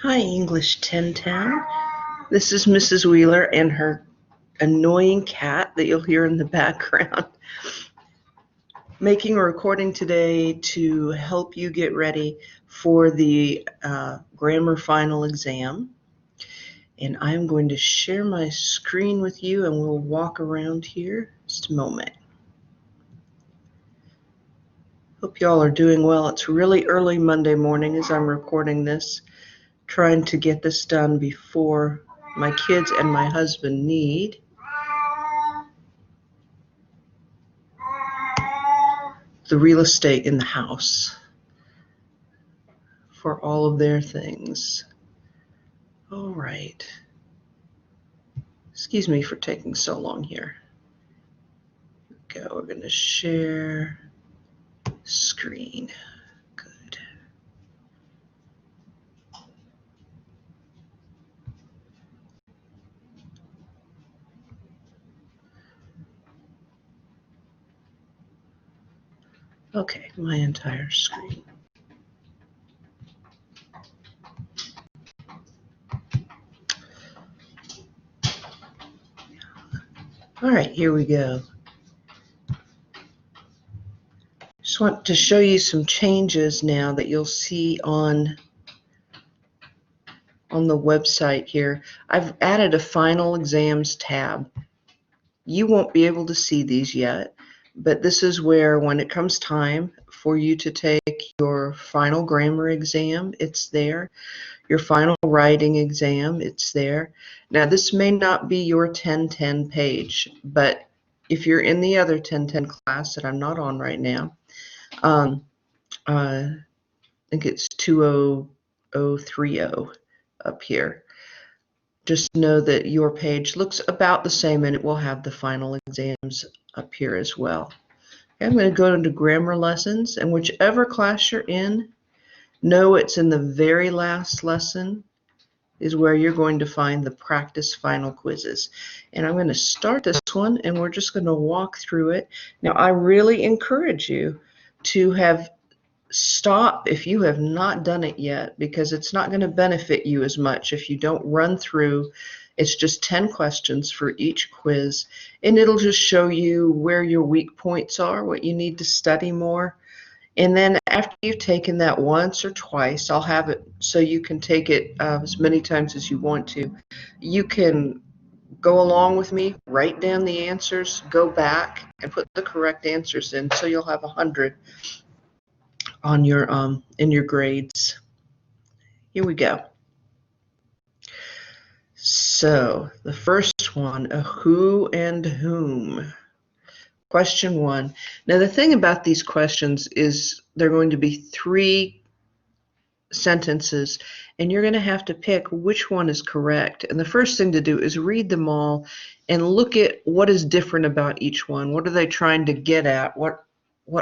Hi, English 1010. This is Mrs. Wheeler and her annoying cat that you'll hear in the background. Making a recording today to help you get ready for the grammar final exam. And I'm going to share my screen with you and we'll walk around here just a moment. Hope y'all are doing well. It's really early Monday morning as I'm recording this, trying to get this done before my kids and my husband need the real estate in the house for all of their things. All right. Excuse me for taking so long here. Here we go. We're going to share screen. Good. Okay, my entire screen. All right, here we go. Just want to show you some changes now that you'll see on the website here. I've added a final exams tab. You won't be able to see these yet, but this is where when it comes time for you to take your final grammar exam, it's there. Your final writing exam, it's there. Now, this may not be your 1010 page, but if you're in the other 1010 class that I'm not on right now, I think it's 20030 up here. Just know that your page looks about the same and it will have the final exams up here as well. Okay, I'm going to go into grammar lessons, and whichever class you're in, know it's in the very last lesson is where you're going to find the practice final quizzes. And I'm going to start this one and we're just going to walk through it. Now, I really encourage you to stop if you have not done it yet, because it's not going to benefit you as much if you don't run through. It's just 10 questions for each quiz, and it'll just show you where your weak points are, what you need to study more. And then after you've taken that once or twice, I'll have it so you can take it as many times as you want to. You can go along with me, write down the answers, go back and put the correct answers in, so you'll have 100 on your in your grades. Here we go. So the first one, a who and whom. Question 1. Now the thing about these questions is they're going to be 3 sentences, and you're going to have to pick which one is correct. And the first thing to do is read them all and look at what is different about each one. What are they trying to get at? What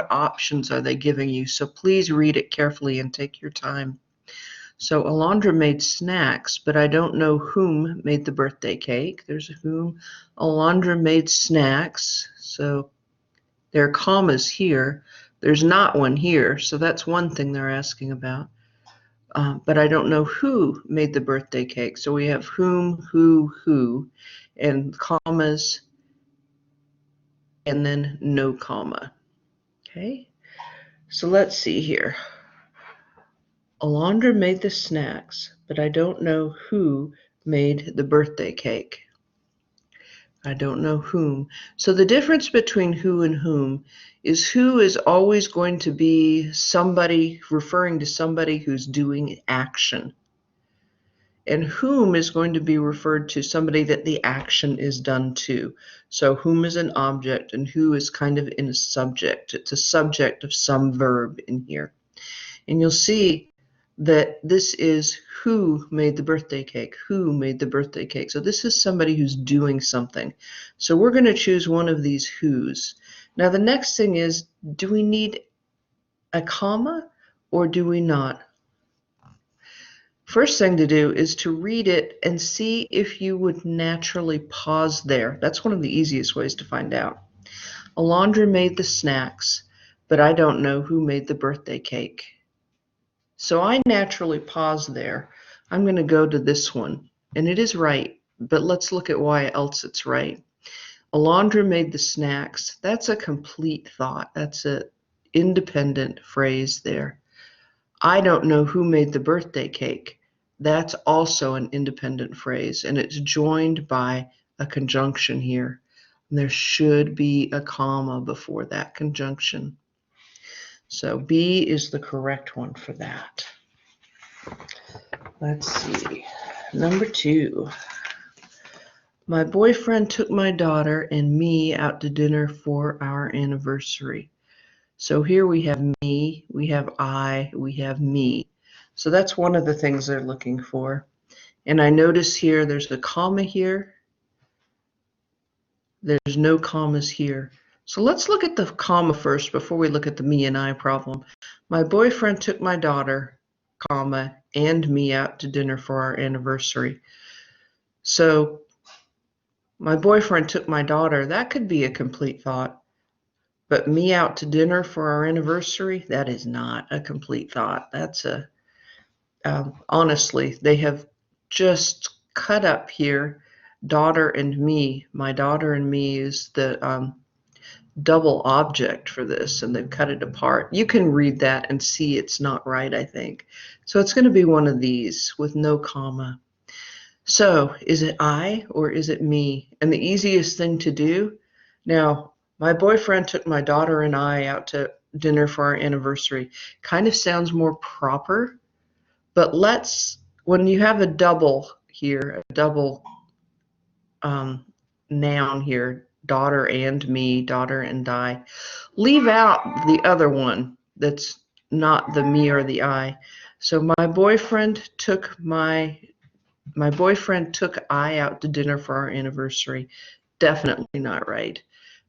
options are they giving you? So please read it carefully and take your time. So Alondra made snacks, but I don't know whom made the birthday cake. There's a whom. Alondra made snacks. So there are commas here. There's not one here. So that's one thing they're asking about. But I don't know who made the birthday cake. So we have whom, who, and commas, and then no comma. Okay. So let's see here. Alondra made the snacks, but I don't know who made the birthday cake. I don't know whom. So the difference between who and whom is who is always going to be somebody referring to somebody who's doing action. And whom is going to be referred to somebody that the action is done to. So whom is an object and who is kind of in a subject. It's a subject of some verb in here. And you'll see that this is who made the birthday cake, who made the birthday cake. So this is somebody who's doing something. So we're going to choose one of these who's. Now the next thing is, do we need a comma or do we not? First thing to do is to read it and see if you would naturally pause there. That's one of the easiest ways to find out. Alondra made the snacks, but I don't know who made the birthday cake. So I naturally pause there. I'm going to go to this one, and it is right, but let's look at why else it's right. Alondra made the snacks. That's a complete thought. That's an independent phrase there. I don't know who made the birthday cake. That's also an independent phrase, and it's joined by a conjunction here. There should be a comma before that conjunction. So B is the correct one for that. Let's see. Number 2. My boyfriend took my daughter and me out to dinner for our anniversary. So here we have me, we have I, we have me. So that's one of the things they're looking for. And I notice here there's a comma here. There's no commas here. So let's look at the comma first before we look at the me and I problem. My boyfriend took my daughter, comma, and me out to dinner for our anniversary. So my boyfriend took my daughter, that could be a complete thought. But me out to dinner for our anniversary, that is not a complete thought. That's honestly, they have just cut up here, daughter and me. My daughter and me is the double object for this, and they've cut it apart. You can read that and see it's not right, I think. So it's going to be one of these with no comma. So is it I or is it me? And the easiest thing to do, now, my boyfriend took my daughter and I out to dinner for our anniversary. Kind of sounds more proper, but when you have a double here, a double noun here, daughter and me, daughter and I, leave out the other one that's not the me or the I. So my boyfriend took I out to dinner for our anniversary. Definitely not right.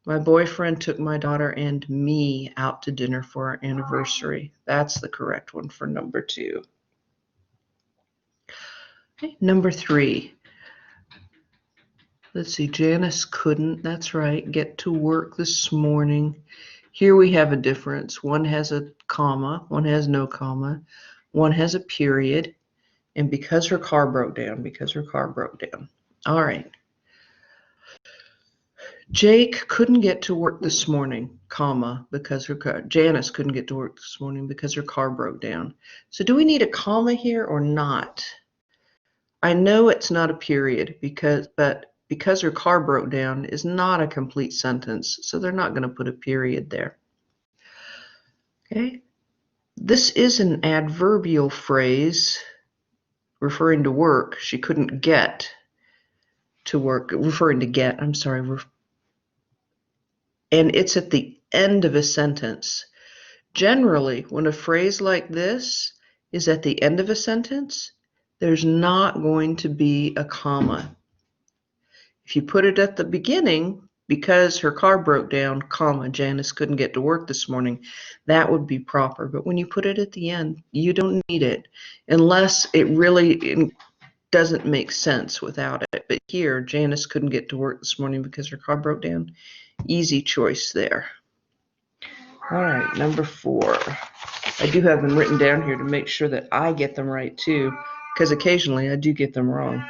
My boyfriend took my daughter and me out to dinner for our anniversary. That's the correct one for number 2. Okay, number 3. Let's see, Janice couldn't, that's right, get to work this morning. Here we have a difference. One has a comma, one has no comma, one has a period, and because her car broke down. All right. Jake couldn't get to work this morning, comma, because Janice couldn't get to work this morning because her car broke down. So do we need a comma here or not? I know it's not a period but because her car broke down is not a complete sentence, so they're not going to put a period there. Okay. This is an adverbial phrase referring to work. She couldn't get to work, referring to get, I'm sorry, and it's at the end of a sentence. Generally, when a phrase like this is at the end of a sentence, there's not going to be a comma. If you put it at the beginning, because her car broke down, comma, Janice couldn't get to work this morning, that would be proper. But when you put it at the end, you don't need it unless it really doesn't make sense without it. But here, Janice couldn't get to work this morning because her car broke down. Easy choice there. All right, number 4. I do have them written down here to make sure that I get them right too, because occasionally I do get them wrong.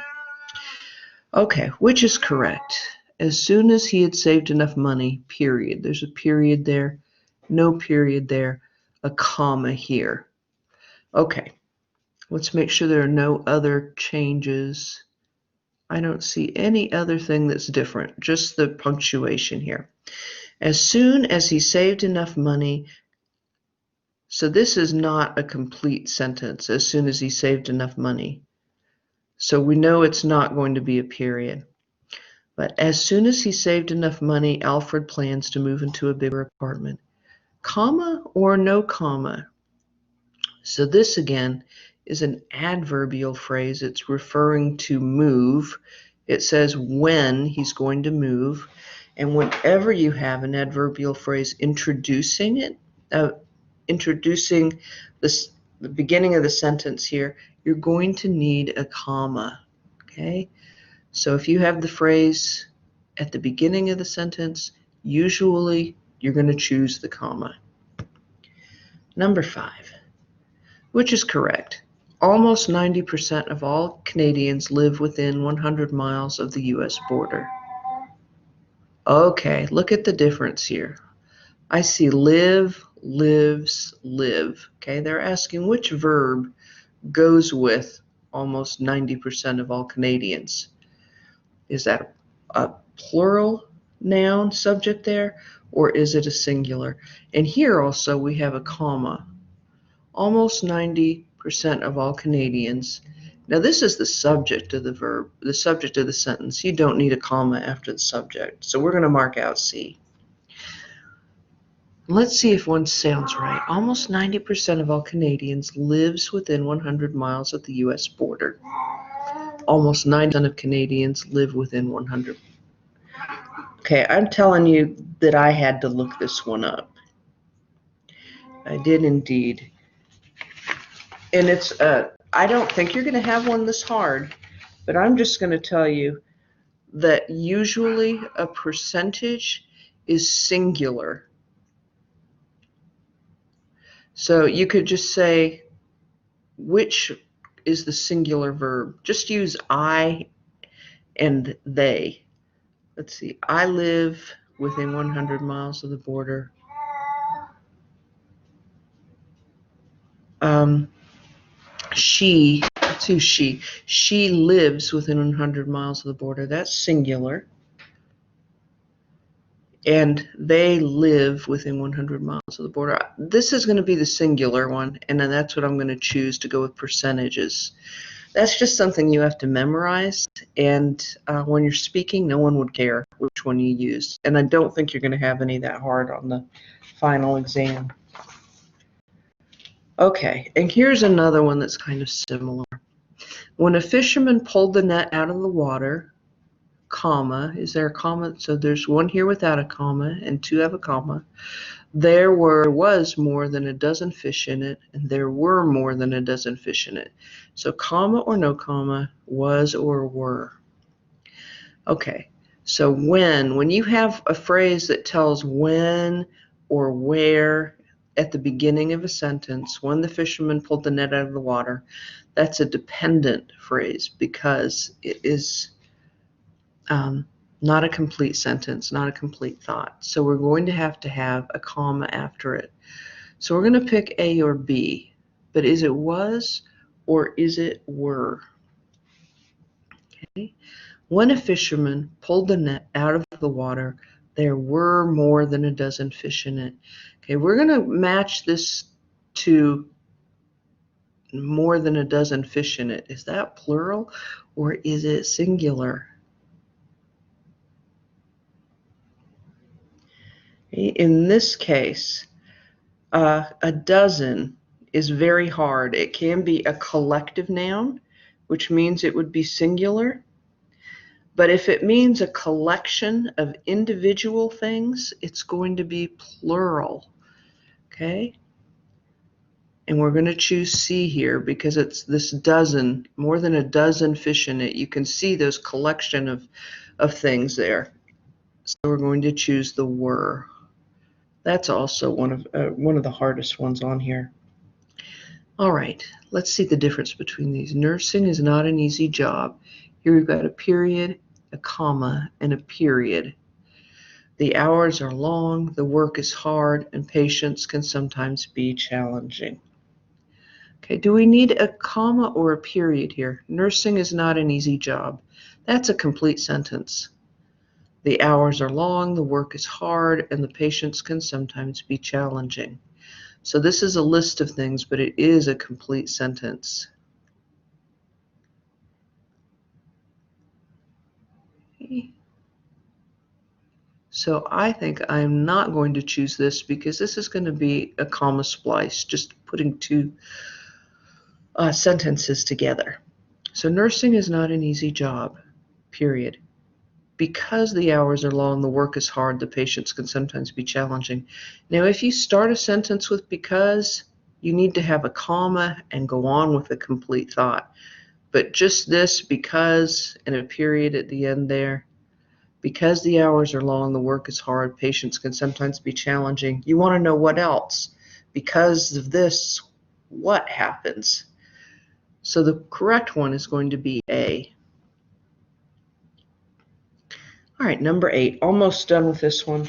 Okay, which is correct? As soon as he had saved enough money, period. There's a period there, no period there, a comma here. Okay, let's make sure there are no other changes. I don't see any other thing that's different, just the punctuation here. As soon as he saved enough money, so this is not a complete sentence, as soon as he saved enough money. So we know it's not going to be a period. But as soon as he saved enough money, Alfred plans to move into a bigger apartment. Comma or no comma? So this again is an adverbial phrase. It's referring to move. It says when he's going to move. And whenever you have an adverbial phrase introducing it, introducing the beginning of the sentence here, you're going to need a comma. Okay? So if you have the phrase at the beginning of the sentence, usually you're going to choose the comma. Number 5, which is correct? Almost 90% of all Canadians live within 100 miles of the US border. Okay, look at the difference here. I see live, lives, live. Okay, they're asking which verb goes with almost 90% of all Canadians. Is that a plural noun subject there, or is it a singular? And here also we have a comma. Almost 90% of all Canadians. Now this is the subject of the verb, the subject of the sentence. You don't need a comma after the subject. So we're going to mark out C. Let's see if one sounds right. Almost 90% of all Canadians lives within 100 miles of the US border. Almost 90% of Canadians live within 100. Okay, I'm telling you that I had to look this one up. I did indeed. And it's I don't think you're going to have one this hard, but I'm just going to tell you that usually a percentage is singular. So you could just say, which is the singular verb? Just use I and they. Let's see. I live within 100 miles of the border. Let's use she. She lives within 100 miles of the border. That's singular. And they live within 100 miles of the border. This is going to be the singular one, and then that's what I'm going to choose to go with percentages. That's just something you have to memorize, and when you're speaking, no one would care which one you use. And I don't think you're going to have any that hard on the final exam. Okay, and here's another one that's kind of similar. When a fisherman pulled the net out of the water, comma, is there a comma? So there's one here without a comma and two have a comma. There was more than a dozen fish in it, and there were more than a dozen fish in it. So comma or no comma, was or were. Okay, so when you have a phrase that tells when or where at the beginning of a sentence, when the fisherman pulled the net out of the water, that's a dependent phrase because it is not a complete sentence, not a complete thought. So we're going to have a comma after it. So we're going to pick A or B, but is it was or is it were? Okay. When a fisherman pulled the net out of the water, there were more than a dozen fish in it. Okay, we're going to match this to more than a dozen fish in it. Is that plural or is it singular? In this case, a dozen is very hard. It can be a collective noun, which means it would be singular. But if it means a collection of individual things, it's going to be plural. Okay? And we're going to choose C here because it's this dozen, more than a dozen fish in it. You can see those collection of things there. So we're going to choose the were. That's also one of the hardest ones on here. All right, let's see the difference between these. Nursing is not an easy job. Here we've got a period, a comma, and a period. The hours are long, the work is hard, and patients can sometimes be challenging. Okay, do we need a comma or a period here? Nursing is not an easy job. That's a complete sentence. The hours are long, the work is hard, and the patients can sometimes be challenging. So this is a list of things, but it is a complete sentence. So I think I'm not going to choose this because this is going to be a comma splice, just putting two sentences together. So nursing is not an easy job, period. Because the hours are long, the work is hard, the patients can sometimes be challenging. Now, if you start a sentence with because, you need to have a comma and go on with a complete thought. But just this because and a period at the end there, because the hours are long, the work is hard, patients can sometimes be challenging. You want to know what else. Because of this, what happens? So the correct one is going to be A. All right, number 8. Almost done with this one.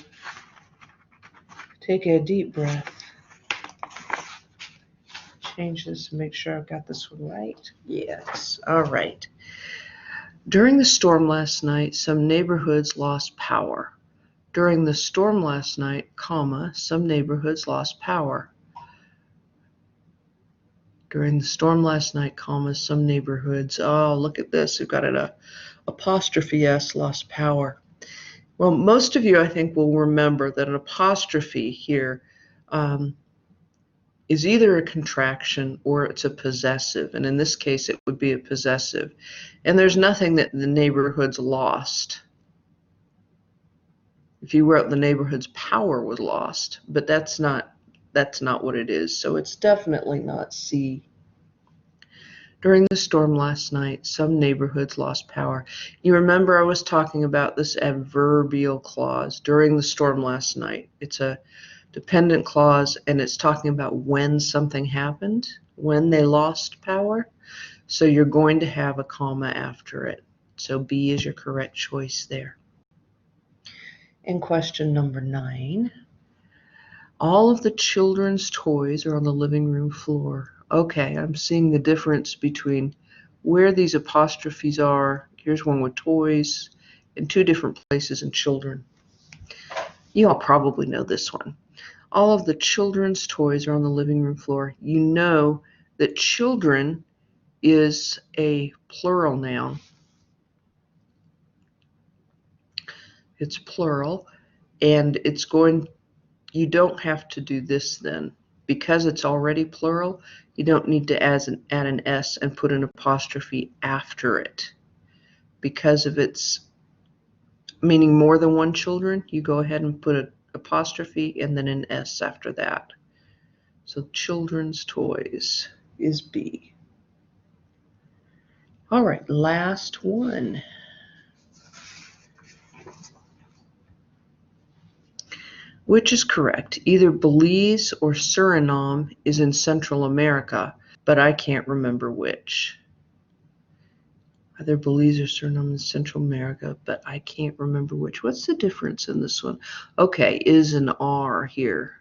Take a deep breath. Change this and make sure I've got this one right. Yes. All right. During the storm last night, some neighborhoods lost power. During the storm last night, comma, some neighborhoods lost power. During the storm last night, comma, some neighborhoods. Oh, look at this. We've got an apostrophe S, lost power. Well, most of you, I think, will remember that an apostrophe here is either a contraction or it's a possessive. And in this case, it would be a possessive. And there's nothing that the neighborhoods lost. If you wrote the neighborhood's power was lost, but that's not what it is. So it's definitely not C. During the storm last night, some neighborhoods lost power. You remember I was talking about this adverbial clause, during the storm last night. It's a dependent clause, and it's talking about when something happened, when they lost power. So you're going to have a comma after it. So B is your correct choice there. And question number 9. All of the children's toys are on the living room floor. Okay, I'm seeing the difference between where these apostrophes are. Here's one with toys in 2 different places in children. You all probably know this one. All of the children's toys are on the living room floor. You know that children is a plural noun. It's plural, and you don't have to do this then. Because it's already plural, you don't need to add an S and put an apostrophe after it. Because of its meaning more than one children, you go ahead and put an apostrophe and then an S after that. So children's toys is B. All right, last one. Which is correct? Either Belize or Suriname is in Central America, but I can't remember which. Either Belize or Suriname in Central America, but I can't remember which. What's the difference in this one? Okay, is an R here.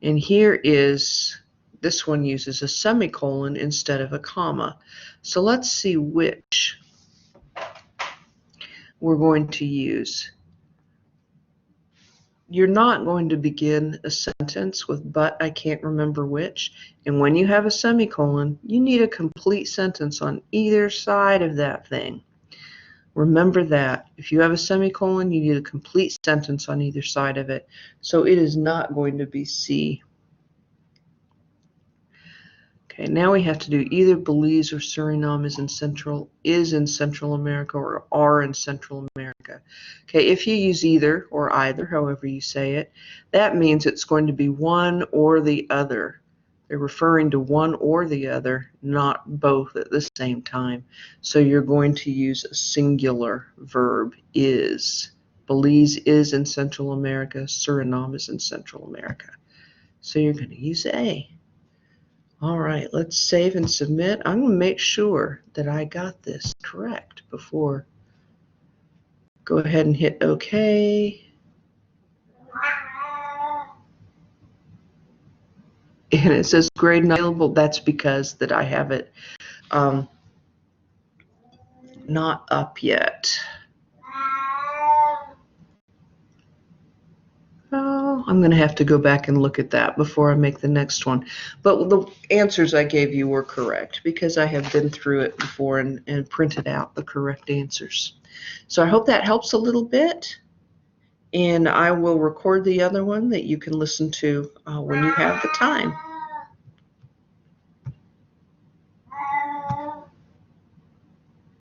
And here is, this one uses a semicolon instead of a comma. So let's see which we're going to use. You're not going to begin a sentence with but I can't remember which. And when you have a semicolon, you need a complete sentence on either side of that thing. Remember that. If you have a semicolon, you need a complete sentence on either side of it. So it is not going to be C. Okay, now we have to do either Belize or Suriname is in Central America or are in Central America. Okay, if you use either or either, however you say it, that means it's going to be one or the other. They're referring to one or the other, not both at the same time. So you're going to use a singular verb, is. Belize is in Central America, Suriname is in Central America. So you're going to use A. All right, let's save and submit. I'm going to make sure that I got this correct before. Go ahead and hit OK. And it says grade not available. That's because that I have it not up yet. Oh, I'm going to have to go back and look at that before I make the next one. But the answers I gave you were correct because I have been through it before and printed out the correct answers. So I hope that helps a little bit. And I will record the other one that you can listen to when you have the time.